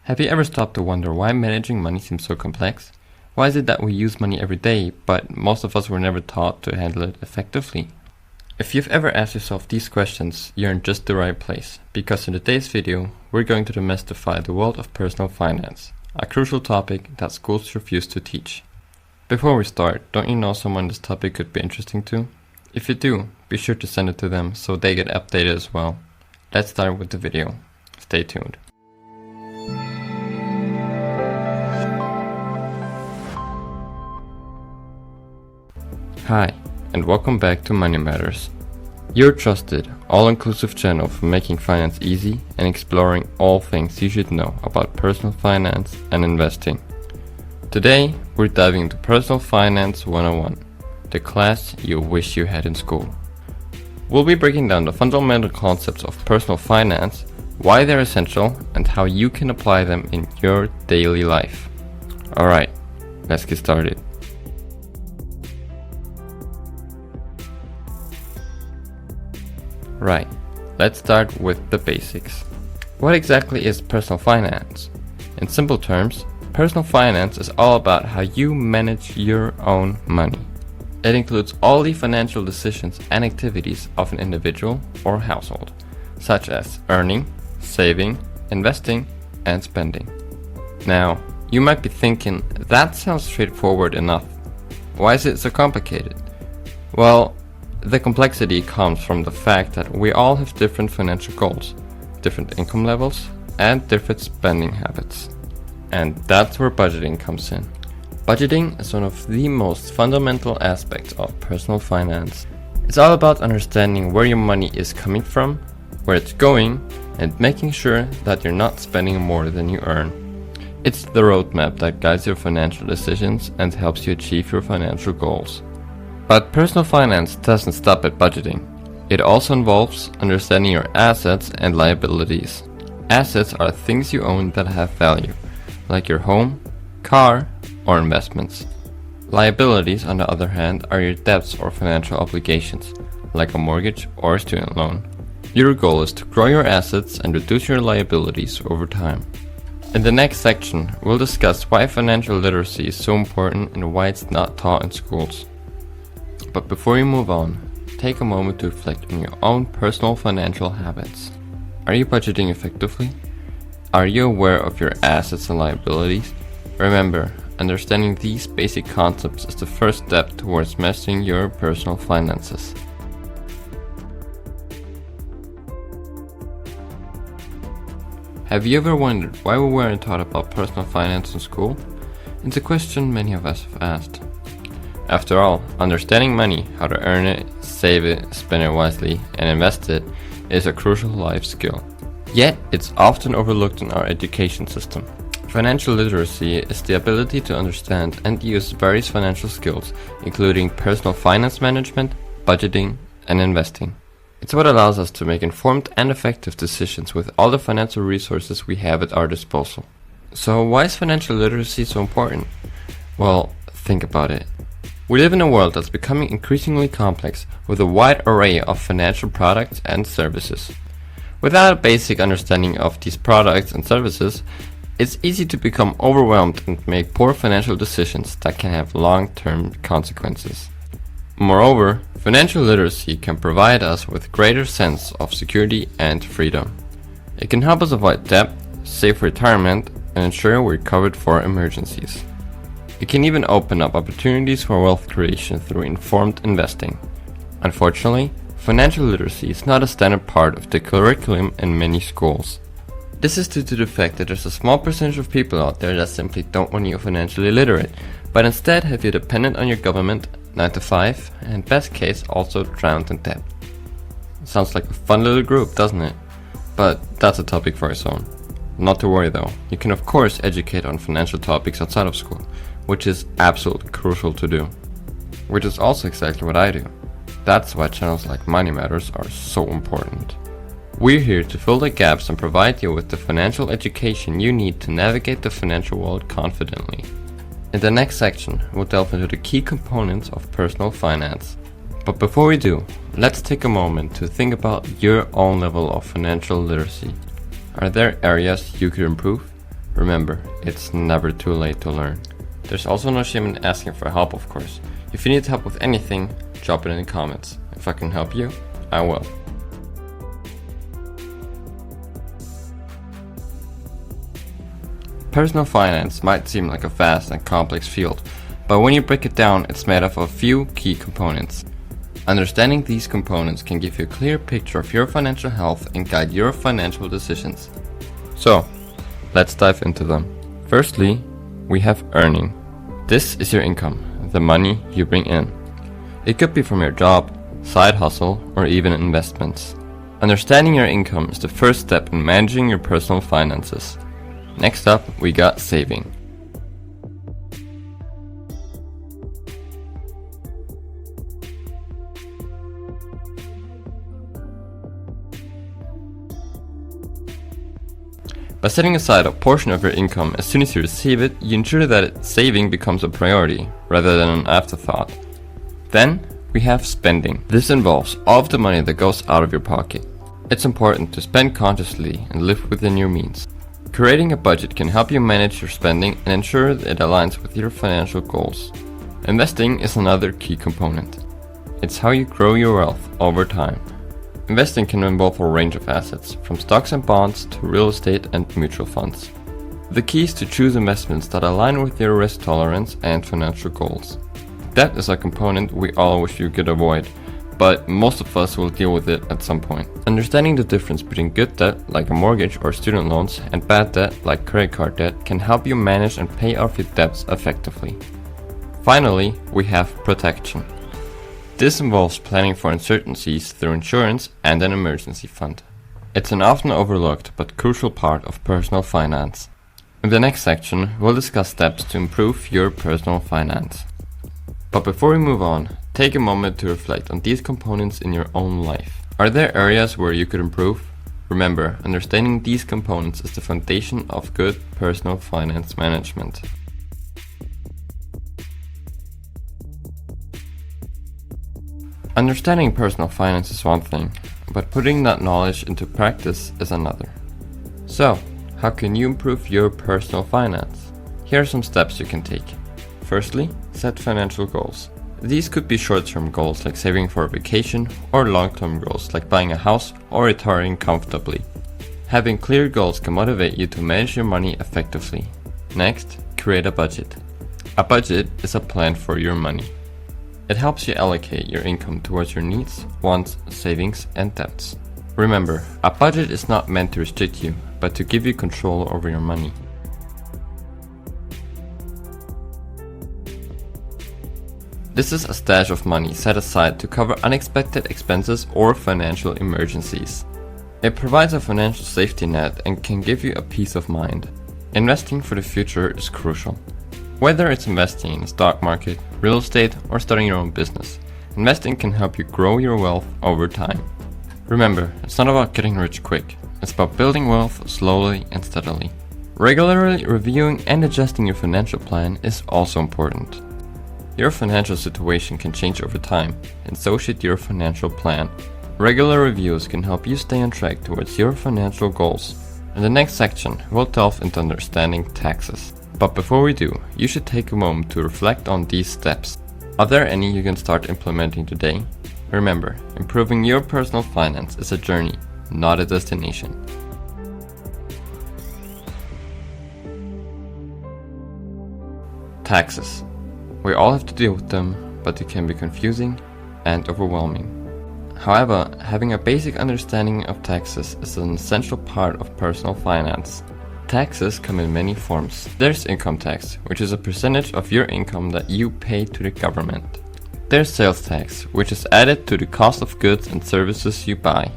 Have you ever stopped to wonder why managing money seems so complex? Why is it that we use money every day, but most of us were never taught to handle it effectively? If you've ever asked yourself these questions, you're in just the right place, because in today's video, we're going to demystify the world of personal finance, a crucial topic that schools refuse to teach. Before we start, don't you know someone this topic could be interesting to? If you do, be sure to send it to them so they get updated as well. Let's start with the video. Stay tuned. Hi, and welcome back to Money Matters, your trusted, all-inclusive channel for making finance easy and exploring all things you should know about personal finance and investing. Today, we're diving into Personal Finance 101, the class you wish you had in school. We'll be breaking down the fundamental concepts of personal finance, why they're essential, and how you can apply them in your daily life. Alright, let's get started. Right, let's start with the basics. What exactly is personal finance? In simple terms, personal finance is all about how you manage your own money. It includes all the financial decisions and activities of an individual or household, such as earning, saving, investing, and spending. Now, you might be thinking, that sounds straightforward enough. Why is it so complicated? Well, the complexity comes from the fact that we all have different financial goals, different income levels, and different spending habits. And that's where budgeting comes in. Budgeting is one of the most fundamental aspects of personal finance. It's all about understanding where your money is coming from, where it's going, and making sure that you're not spending more than you earn. It's the roadmap that guides your financial decisions and helps you achieve your financial goals. But personal finance doesn't stop at budgeting. It also involves understanding your assets and liabilities. Assets are things you own that have value, like your home, car, or investments. Liabilities, on the other hand, are your debts or financial obligations, like a mortgage or a student loan. Your goal is to grow your assets and reduce your liabilities over time. In the next section, we'll discuss why financial literacy is so important and why it's not taught in schools. But before you move on, take a moment to reflect on your own personal financial habits. Are you budgeting effectively? Are you aware of your assets and liabilities? Remember, understanding these basic concepts is the first step towards mastering your personal finances. Have you ever wondered why we weren't taught about personal finance in school? It's a question many of us have asked. After all, understanding money, how to earn it, save it, spend it wisely, and invest it is a crucial life skill. Yet, it's often overlooked in our education system. Financial literacy is the ability to understand and use various financial skills, including personal finance management, budgeting, and investing. It's what allows us to make informed and effective decisions with all the financial resources we have at our disposal. So why is financial literacy so important? Well, think about it. We live in a world that's becoming increasingly complex with a wide array of financial products and services. Without a basic understanding of these products and services, it's easy to become overwhelmed and make poor financial decisions that can have long-term consequences. Moreover, financial literacy can provide us with a greater sense of security and freedom. It can help us avoid debt, save for retirement, and ensure we're covered for emergencies. It can even open up opportunities for wealth creation through informed investing. Unfortunately, financial literacy is not a standard part of the curriculum in many schools. This is due to the fact that there's a small percentage of people out there that simply don't want you financially literate, but instead have you dependent on your government, 9 to 5, and best case also drowned in debt. Sounds like a fun little group, doesn't it? But that's a topic for its own. Not to worry though, you can of course educate on financial topics outside of school, which is absolutely crucial to do. Which is also exactly what I do. That's why channels like Money Matters are so important. We're here to fill the gaps and provide you with the financial education you need to navigate the financial world confidently. In the next section, we'll delve into the key components of personal finance. But before we do, let's take a moment to think about your own level of financial literacy. Are there areas you could improve? Remember, it's never too late to learn. There's also no shame in asking for help, of course. If you need help with anything, drop it in the comments. If I can help you, I will. Personal finance might seem like a vast and complex field, but when you break it down, it's made up of a few key components. Understanding these components can give you a clear picture of your financial health and guide your financial decisions. So, let's dive into them. Firstly, we have earning. This is your income, the money you bring in. It could be from your job, side hustle, or even investments. Understanding your income is the first step in managing your personal finances. Next up, we got saving. By setting aside a portion of your income as soon as you receive it, you ensure that saving becomes a priority rather than an afterthought. Then, we have spending. This involves all of the money that goes out of your pocket. It's important to spend consciously and live within your means. Creating a budget can help you manage your spending and ensure that it aligns with your financial goals. Investing is another key component. It's how you grow your wealth over time. Investing can involve a range of assets, from stocks and bonds to real estate and mutual funds. The key is to choose investments that align with your risk tolerance and financial goals. Debt is a component we all wish you could avoid, but most of us will deal with it at some point. Understanding the difference between good debt, like a mortgage or student loans, and bad debt, like credit card debt, can help you manage and pay off your debts effectively. Finally, we have protection. This involves planning for uncertainties through insurance and an emergency fund. It's an often overlooked but crucial part of personal finance. In the next section, we'll discuss steps to improve your personal finance. But before we move on, take a moment to reflect on these components in your own life. Are there areas where you could improve? Remember, understanding these components is the foundation of good personal finance management. Understanding personal finance is one thing, but putting that knowledge into practice is another. So, how can you improve your personal finance? Here are some steps you can take. Firstly, set financial goals. These could be short-term goals like saving for a vacation, or long-term goals like buying a house or retiring comfortably. Having clear goals can motivate you to manage your money effectively. Next, create a budget. A budget is a plan for your money. It helps you allocate your income towards your needs, wants, savings, and debts. Remember, a budget is not meant to restrict you, but to give you control over your money. This is a stash of money set aside to cover unexpected expenses or financial emergencies. It provides a financial safety net and can give you a peace of mind. Investing for the future is crucial. Whether it's investing in the stock market, real estate, or starting your own business, investing can help you grow your wealth over time. Remember, it's not about getting rich quick. It's about building wealth slowly and steadily. Regularly reviewing and adjusting your financial plan is also important. Your financial situation can change over time, and so should your financial plan. Regular reviews can help you stay on track towards your financial goals. In the next section, we'll delve into understanding taxes. But before we do, you should take a moment to reflect on these steps. Are there any you can start implementing today? Remember, improving your personal finance is a journey, not a destination. Taxes. We all have to deal with them, but it can be confusing and overwhelming. However, having a basic understanding of taxes is an essential part of personal finance. Taxes come in many forms. There's income tax, which is a percentage of your income that you pay to the government. There's sales tax, which is added to the cost of goods and services you buy.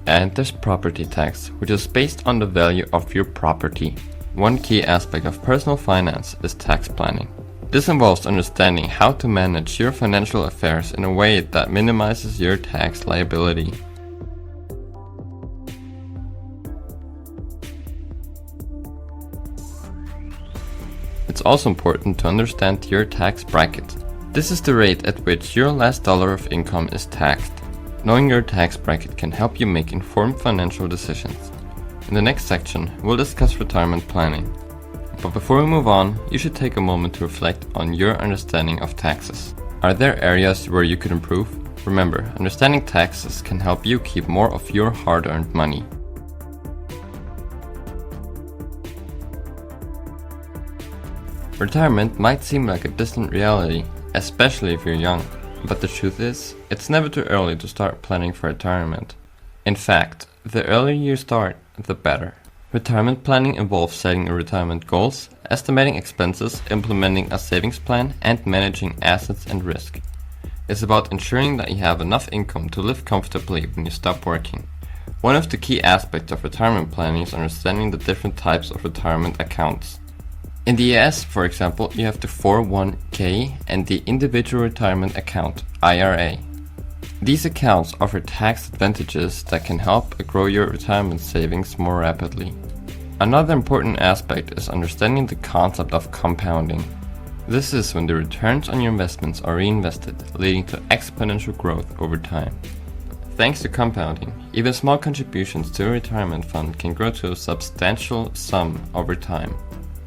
And there's property tax, which is based on the value of your property. One key aspect of personal finance is tax planning. This involves understanding how to manage your financial affairs in a way that minimizes your tax liability. It's also important to understand your tax bracket. This is the rate at which your last dollar of income is taxed. Knowing your tax bracket can help you make informed financial decisions. In the next section, we'll discuss retirement planning. But before we move on, you should take a moment to reflect on your understanding of taxes. Are there areas where you could improve? Remember, understanding taxes can help you keep more of your hard-earned money. Retirement might seem like a distant reality, especially if you're young, but the truth is, it's never too early to start planning for retirement. In fact, the earlier you start, the better. Retirement planning involves setting your retirement goals, estimating expenses, implementing a savings plan, and managing assets and risk. It's about ensuring that you have enough income to live comfortably when you stop working. One of the key aspects of retirement planning is understanding the different types of retirement accounts. In the US, for example, you have the 401k and the Individual Retirement Account, IRA. These accounts offer tax advantages that can help grow your retirement savings more rapidly. Another important aspect is understanding the concept of compounding. This is when the returns on your investments are reinvested, leading to exponential growth over time. Thanks to compounding, even small contributions to a retirement fund can grow to a substantial sum over time.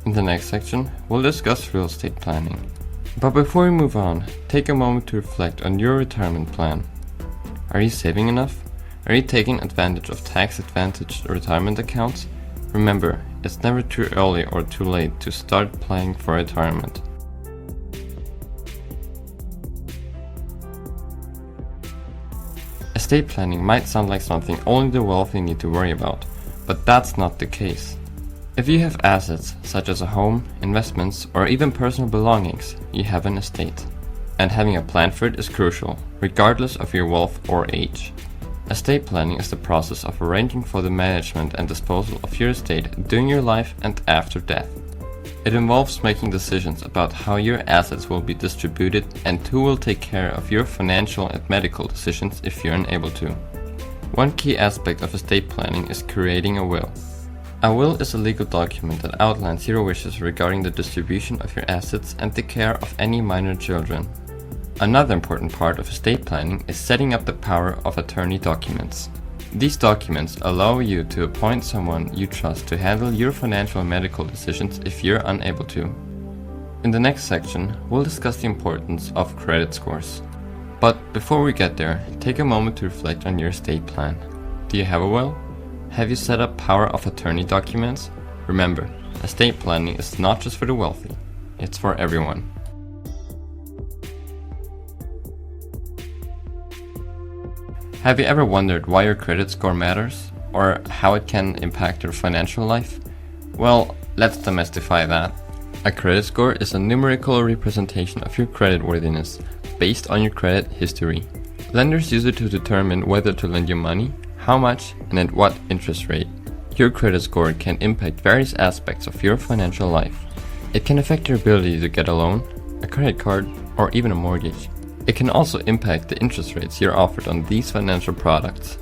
In the next section, we'll discuss real estate planning. But before we move on, take a moment to reflect on your retirement plan. Are you saving enough? Are you taking advantage of tax-advantaged retirement accounts? Remember, it's never too early or too late to start planning for retirement. Estate planning might sound like something only the wealthy need to worry about, but that's not the case. If you have assets, such as a home, investments, or even personal belongings, you have an estate. And having a plan for it is crucial, regardless of your wealth or age. Estate planning is the process of arranging for the management and disposal of your estate during your life and after death. It involves making decisions about how your assets will be distributed and who will take care of your financial and medical decisions if you're unable to. One key aspect of estate planning is creating a will. A will is a legal document that outlines your wishes regarding the distribution of your assets and the care of any minor children. Another important part of estate planning is setting up the power of attorney documents. These documents allow you to appoint someone you trust to handle your financial and medical decisions if you're unable to. In the next section, we'll discuss the importance of credit scores. But before we get there, take a moment to reflect on your estate plan. Do you have a will? Have you set up power of attorney documents? Remember, estate planning is not just for the wealthy, it's for everyone. Have you ever wondered why your credit score matters, or how it can impact your financial life? Well, let's demystify that. A credit score is a numerical representation of your creditworthiness based on your credit history. Lenders use it to determine whether to lend you money, how much, and at what interest rate. Your credit score can impact various aspects of your financial life. It can affect your ability to get a loan, a credit card, or even a mortgage. It can also impact the interest rates you're offered on these financial products.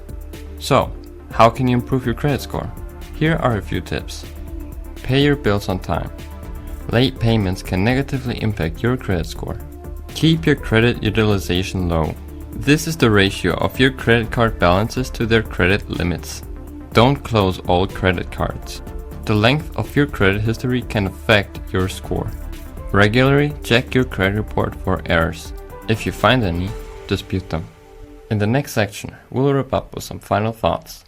So, how can you improve your credit score? Here are a few tips. Pay your bills on time. Late payments can negatively impact your credit score. Keep your credit utilization low. This is the ratio of your credit card balances to their credit limits. Don't close all credit cards. The length of your credit history can affect your score. Regularly check your credit report for errors. If you find any, dispute them. In the next section, we'll wrap up with some final thoughts.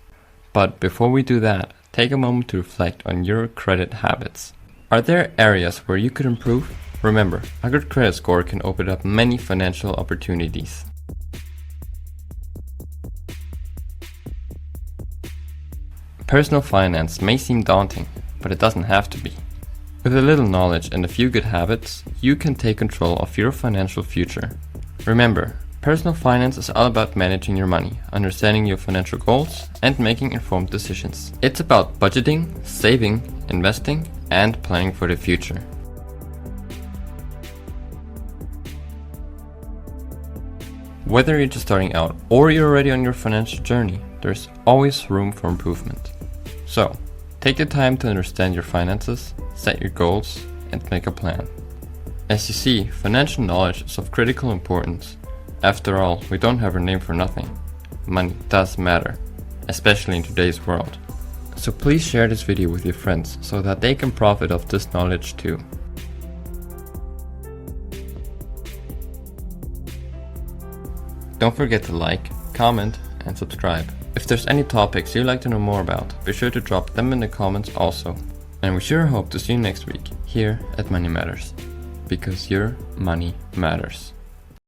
But before we do that, take a moment to reflect on your credit habits. Are there areas where you could improve? Remember, a good credit score can open up many financial opportunities. Personal finance may seem daunting, but it doesn't have to be. With a little knowledge and a few good habits, you can take control of your financial future. Remember, personal finance is all about managing your money, understanding your financial goals, and making informed decisions. It's about budgeting, saving, investing, and planning for the future. Whether you're just starting out or you're already on your financial journey, there's always room for improvement. So, take the time to understand your finances, set your goals, and make a plan. As you see, financial knowledge is of critical importance. After all, we don't have our name for nothing. Money does matter, especially in today's world. So please share this video with your friends so that they can profit of this knowledge too. Don't forget to like, comment and subscribe. If there's any topics you'd like to know more about, be sure to drop them in the comments also. And we sure hope to see you next week here at Money Matters, because your money matters.